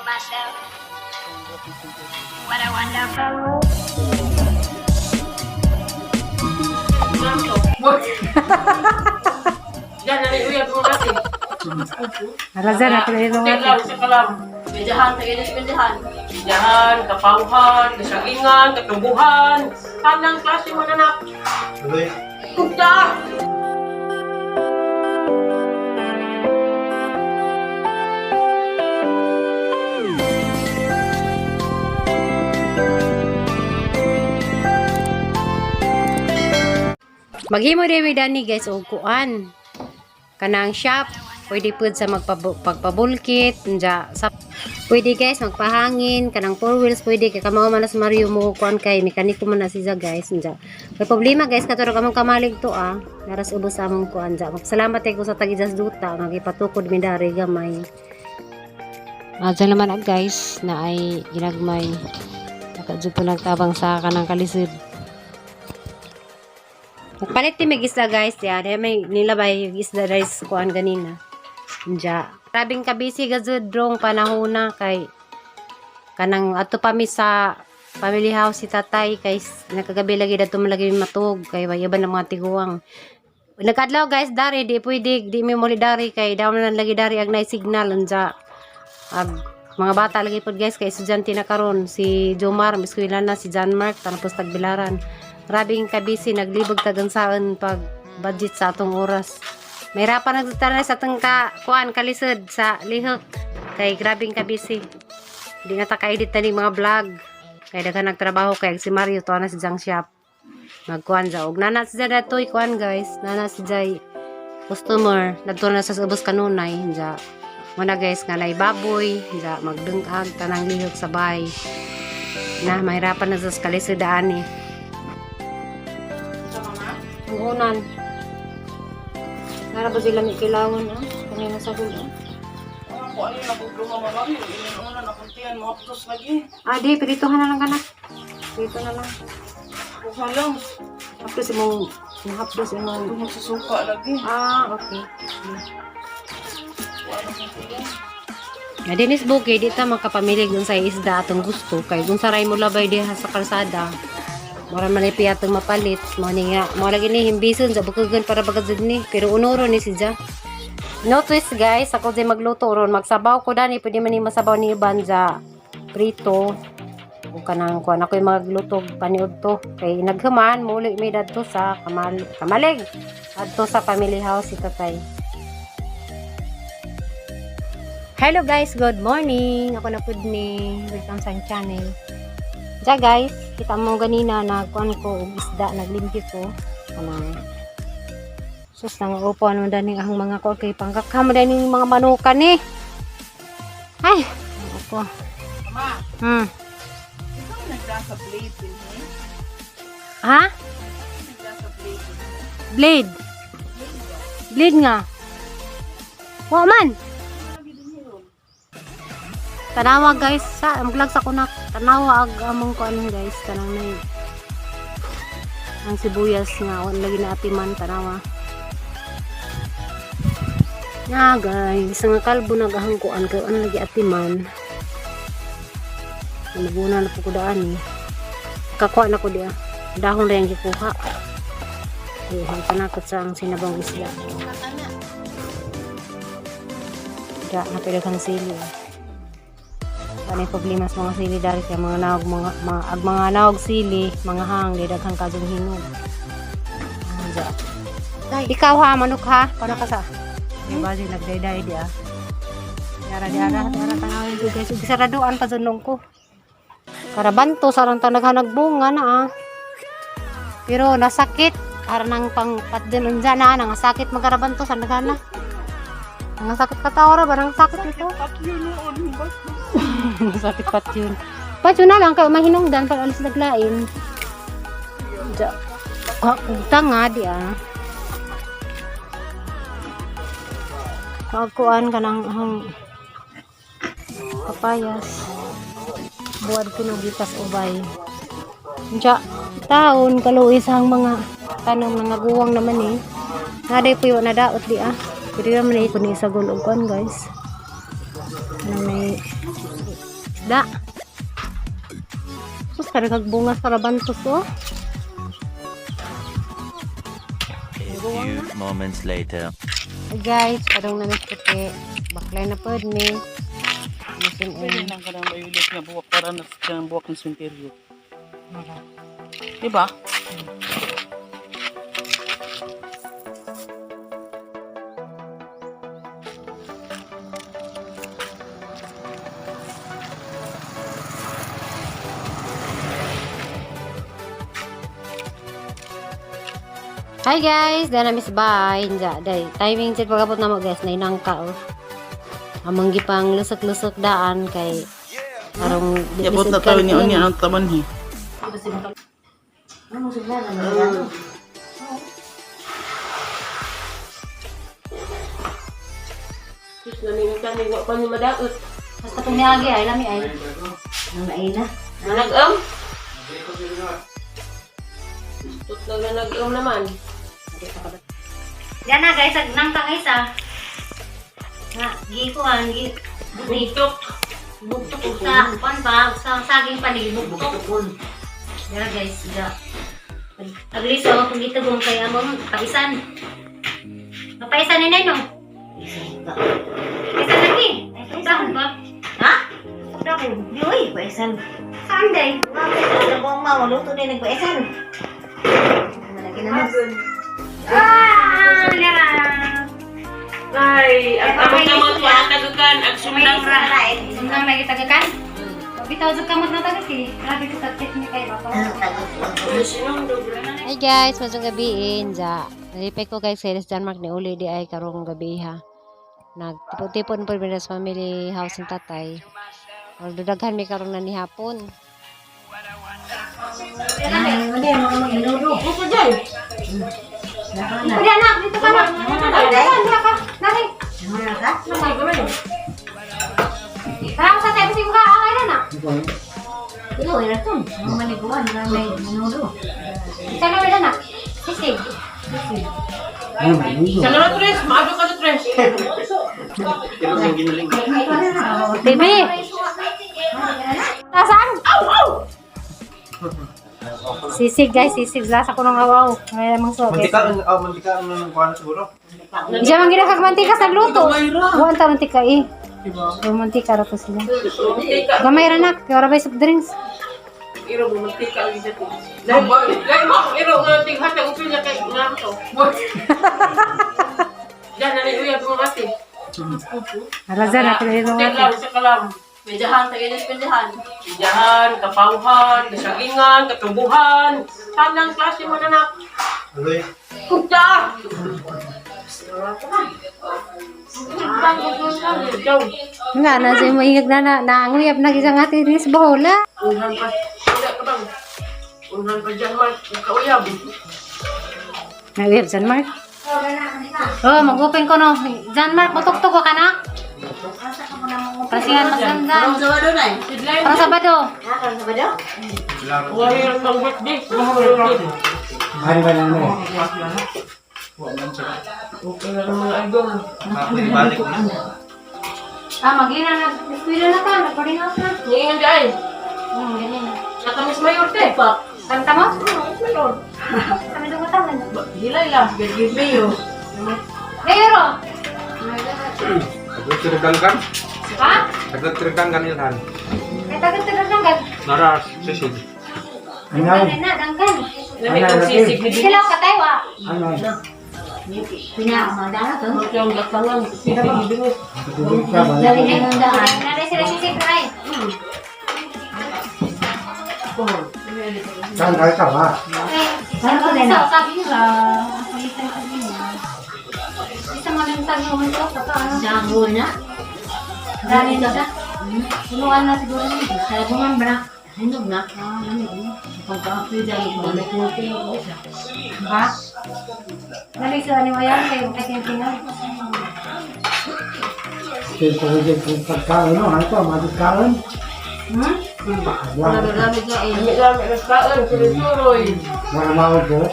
myself. What a wonderful world. Yan, nalikuya po kasi. Razan ako na ito. Medyahan, medyahan. Medyahan, kapauhan, kasagingan, katumbuhan. Tanang klase mo nanak. Kukta! Maghimo din dani guys og kuan. Kanang shop, pwede pud sa pagpabulkit, pwede guys magpahangin, kanang four wheels pwede kay kamo man sa Mario mo kuan kay mekaniko man na siya guys. May problema guys katuro kamong kamalig to naras ubos among kuan ja. Salamat ko sa tagijas duta magipatukod mi dari gamay. Dyan naman guys na ay ginagmay. Nakadyo po nagtabang sa kanang kalisod. Palit may isda guys ya. May nilabay yung isda rice kuan ganina. Diya. Grabing kabisi gazud drong panahona kay kanang ato pa mi sa family house si tatay kay nakagabi lagi dato malagi matug kay wayaban ng mga tiguang. Nagkadlaw guys dari di pwede di mi muli dari kay daw na lagi dari ag nay signal unja. Ag mga bata lagi pod guys kay estudyante na karon si Jomar miskwila na si John Mark tapos tagbilaran. Grabing kabisi naglibog tagansaon pag budget sa atong oras. Mahirapan nagtutala sa atong kuan kalisod sa lihok. Kay grabing kabisi. Di na ta ka-edit tani mga vlog. Kay daghan nagtrabaho kay si Mario to na si Jang shop. Magkuan sa og nana si Jay datoy kuan guys. Nana si Jay customer nadto na sa ubos kanunay ja. Muna guys nga lay baboy ja magdungag tanang lihok sa bay. Na mahirapan na sa kalisod ani. Unan. Nara ba sila may kailangan kanina sa gulo? Ako ano na problema marami. Una na kuntian mo hapdos lagi. Di piritohan na lang kana. Pirito na lang. Kuha lang. Hapdos imong hapdos imong Magsusuka lagi. Okay. Kuha na kuntian. Ya dinis bukid di ta makapamilig dun sa isda atong gusto kay dun sa ray mo labay diha sa kalsada. Mura man ay piyatong mapalit. Mo lagi ni himbison sa bukugan para bagad ni. Pero unoro ni si Ja. No twist guys, ako di magluto ron. Magsabaw ko dani, pwede man ni masabaw ni iban sa prito. O kanang kuan ako yung magluto paniud to. Kay naghuman, muli may dadto sa kamalig. Adto sa family house si tatay. Hello guys, good morning. Ako na pud ni welcome sa channel. Ja guys, kita mo ganina nagkuan ko og isda naglimpyo ko kanang sus nang upuan mo dani ang mga ko kay pangkakam dani mga manukan ni ay ako Mama. Ikaw nagdasa blade din eh? Ha? Nagdasa blade. Blade nga wa man tanawa guys sa maglag sa kunak tanawa ag among ko anong guys kanang nay ang sibuyas nga wala lagi na atiman tanawa nga guys nga kalbo nagahangkuan kay ano lagi atiman naguna na po ko daan kakuha na ko diya dahon na yung gikuha panakot sa ang sinabang isla da napilagang sili ano yung problema sa mga sili dari kaya mga naog sili mga hang daghang kadong hinog ikaw ha manok ha paano ka sa diba din nagdayday di yara tanawin ko guys gisaraduan pa sunong ko karabanto sarang tanaghan nagbunga na pero nasakit aranang pang patdun unja na nangasakit magkarabanto sa nagana nangasakit katawara ba nangasakit ito sakit patyon. Patyon na lang kay mahinungdan pag alis naglain. Tanga di Pagkuan ka ng papayas. Buwad ko ng gitas ubay. Taon kaluis ang mga tanong mga guwang naman Naday po yung nadaot di Pero naman ko ni sa gulog guys. May Da. Sus, karagag bunga sa rabantos, oh. A few moments later. Hey guys, padong namin puti. Baklay na po me. Masin Pwede lang ka ng bayulit nga buwak para na sa buwak ng sinteryo. Diba? Hi guys, dahil namin sa bahay. Dahil timing check pagkapot na mo guys, na inangka oh. Amang gipang lusok-lusok daan kay arong Yabot na tayo ni Onya ang taman he. Sus namingitan ni wa pa ni madaot. basta punyagi ay lami ay. Nang na. Nanag-am. Tut na nanag-am naman. Yan na guys, nangka guys ah. Na, gikuan, Buktok. buktok sa pan pa, sa saging pa ni buktok. Yan guys, da. Agliso kung dito kung kaya mo paisan. Mapaisan ni Neno. Paisan lagi. Paisan ba? Ha? Paisan. Di oy, paisan. Saan day? Mapaisan ko ma luto din nagpaisan. Lagi na mas. Lera. Ay, ang kamot-kamot pa tagakan ag sumdang ra. Sumdang lagi tagakan. Bitaw jud kamot na tagak eh. Grabe ko sa check ni kay baka. Sinong dobra na. Hi guys, masong gabiin ja. Nalipay ko guys sa Denmark ni uli di ay karong gabi ha. Nagtipon-tipon po sa family house ng tatay. Or dudaghan mi karon na ni hapon. Buko dyan. Pwede anak, dito ka na. Dito ka. Nari. Ay, gamay. Parang sa tayo ko ka angay na na. Ito, ito. Mga maniguan na may minudo. Ito na wala na. Sisig. Sa laro tres, maado ka sa tres. Baby. Nasaan? Sisig guys, sisig. Lasa ko ng awaw. Ngayon namang so. Mantika ang kuhan siguro. Diyan mang ginakag mantika sa luto. Buwan ta mantika eh. Mantika ra to sila. Gamay ra nak, kaya ra bay soft drinks. Iro bumantika ang dito. Dahil mo, iro nga tinghat ang upil niya kay nga to. Diyan na ni Uya bumati. Alaza na pala ito. Teklam sa kalam. Medyahan, tayo ng medyahan. Medyahan, kapauhan, kasagingan, katubuhan. Tanang klase mo na na. Aloy. Kukta! Nga na siya maingag na naanguyap na isang ati rin sa bahola. Unhan pa. Wala ka bang? Unhan pa dyan, Mark. Kauyab. Nanguyap John Mark. Oh, mag-open ko no. John Mark, matuktok ko ka na. Pasihan maganda. Sabado na eh. Sidlay. Para Sabado. Sabado? Wala yung pang birthday. Birthday. Hari ba naman eh? Okay na naman ang idol. Balik na. Mag-ina na. Eskwila na ka. Nagparinas na. Ngayon dyan. Ganyan na. Nakamis mayor te. Kanta mo? Mayor. Kami doon katawan. Hilay lang. Gagib mayor. Pero! Nagtirikan kan? Ha? Nagtirikan kan ilhan. May tagal-tagal lang gan. Naras, sisig. Ano na, dangkan. Lamig ang sisig ni Silaw ka tayo ah. Pinakamagdala to. Ito yung gatangan. Sisig ni Binus. Dali na yung daan. Nalay sila sisig na ay. Kan kaya ka ba? Ano ko din ah? Sabi nila. Sabi niya. Isa malintang yung ito. Ano? Jago na. Dali na siya. Sunuan na siguro niya. Kaya bungan bra. Hinog na. Pagka-apoy dahil ko na kuti. Ha? Nalay sila ni Wayan kayo. Kasi yung tingnan. Pagkain mo, ano to? Magkain? Lamig na eh. Lamig-lamig na kaon. Suroy-suroy. Mga mawag ko.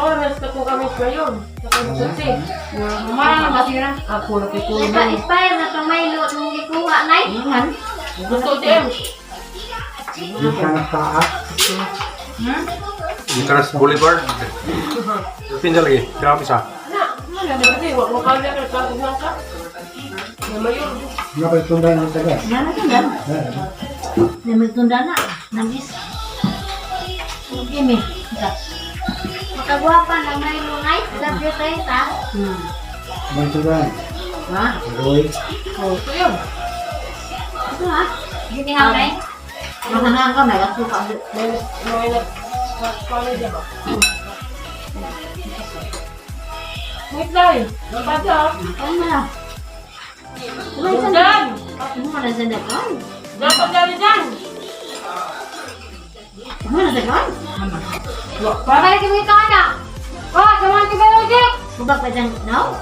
oras ka po kami ngayon. Kasi, Mama na masira. ako nakikuha. Nagpa-expire na itong Milo nung ikuha, Nay. Iman. Gusto din. Hindi ka nagtaas. Nicolas Boulevard. Pinjal lagi. Kira bisa. Wala na kasi, wag mo kaya ka nagkakugnan ka. Na mayon. Hindi ka itunday ng taga. Yan na tundan. Namin tundan na. Nangis. Gimi. Makagwapa ng Milo, Nay. Love you, Tita. May tunday. Ha? Roy. Oh, ito yun. Ito, ha? Ginihaw, Nay. Mahangaan ka, may kasuka. May paano dyan ba? Wait lang. Napata. Ano na? Dyan! Ano na sa dakan? Dapat dyan dyan! Ano na sa dakan? Babalik kami ito, anak. Oh, gawan ka ba, Logic? Subak pa dyan. No?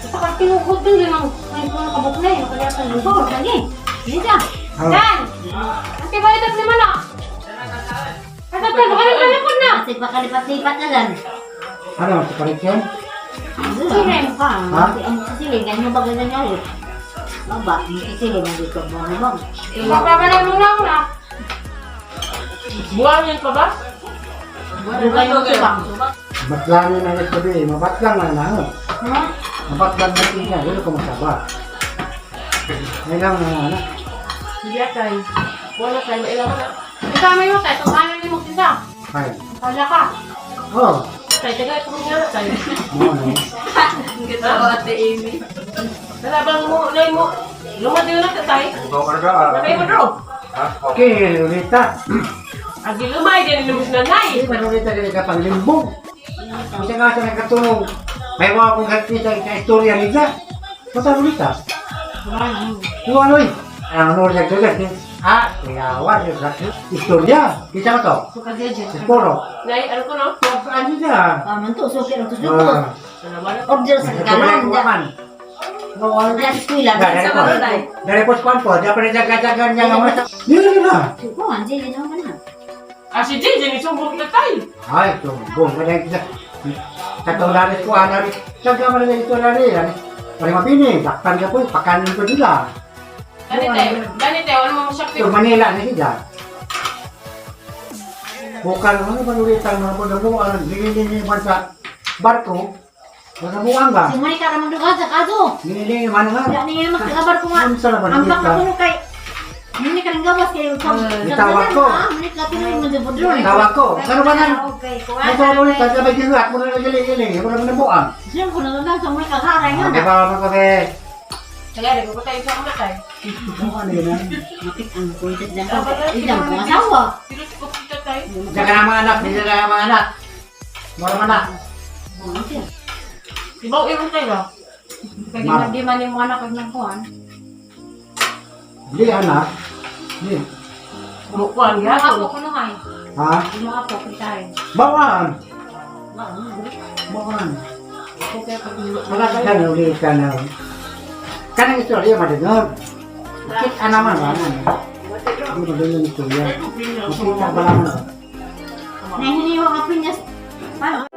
Ito ka tinukod din din ang may mga kabuklay. Kaya sa Subak pa dyan. Hindi dyan. Dan! Ang ba ito ni Mana? Kata ito, baka nagkalipod na. Kasi pakalipat-lipat na dyan. Ano, sa palikyan? Siling ka. Ha? Ang siling, ganyan ba ganyan ngayon? Baba, ang siling, hindi ko mo bang. Papabalay mo lang na. Buhangin pa ba? Buka yung subak. Batlang na nagsabi. Mabatlang na na. Ha? Mabatlang na tingnan. Dito ko masaba. May lang na anak. Hindi tayo. Wala tayo. Ilang na. Isama mo tayo, tumanan ni mo kita. Ay. Kala ka. Oh. Tayo, taga ito nga tayo. Ano? Kita ko ate Amy. Talabang mo, nai mo. Lumadiw na tayo. Ikaw karga. Nakay mo, Dro. Okay, Rita. Agi lumay din lumus na nai. Hindi pa Rita din ka panglimbong. Isa nga sa nagkatulong. May mga akong kakita sa istorya nila. Mata Rita. Yung ano eh. Ang ano siya gagas eh. Ah, kayawa siya sa istorya. Kita mo to? Suka dyan. Siguro. Nai, ano ko no? Ano siya? Mantu, suki ang tusuk. Ah. Order sa kanan. Kanan. No, ano dyan, eskwila. Dari pos kuan po, dia pernah jaga-jaga niya nga mata. Dili na. Suko, anjay, yun naman na. Ah, si Jay, sumbong na tayo. Ay, tumbong ka na kita. Katong laris ko, ano, jaga mo na ito laris. Paling mabini, takpan ka po, pakanin ko sila. Ganito, wala mo masyakti. Ito, Manila na sila. Bukan, ano ba nulitan mo po na mo, ano, binili naman sa barko. Wala mo ang ba? Si Monica naman doon ka sa kaso. Binili naman nga. Wala niya naman kakabar ko nga. Ang sarap ang Ang baka kita. ko kay... Hindi ka rin gawas kayo. Itawag ko. Monica, tinuloy mo dyan po doon. Tawag ko. Saan ba nan? Okay, Ito ang ulit, sabay gilat mo na nagaling-galing. Wala mo na buang. Siyempre ko na lang sa Monica karay nga Di na. ba mga kabe? Kaya, di ko tayo sa mga tayo. Ano yun ah? Mapit ang kuntit dyan ko. Idang ko asawa. Pilos ko kita tayo. Jaga na mga anak, hindi na mga anak. Mga anak. Ibang iwan tayo. Kaya di man yung mga anak ng kuhan. Hindi anak. Hindi. Mukuan, Mga ya. apo ko nung ay. Ha? Yung mga apo kita rin. Bawaan. Bawaan. Wala ka na ulit ka na. Kanang istorya madagag. Kita naman ba? Hindi madagag yung istorya. Makita ba naman? Nahihiniwa ka pinyas. Paano?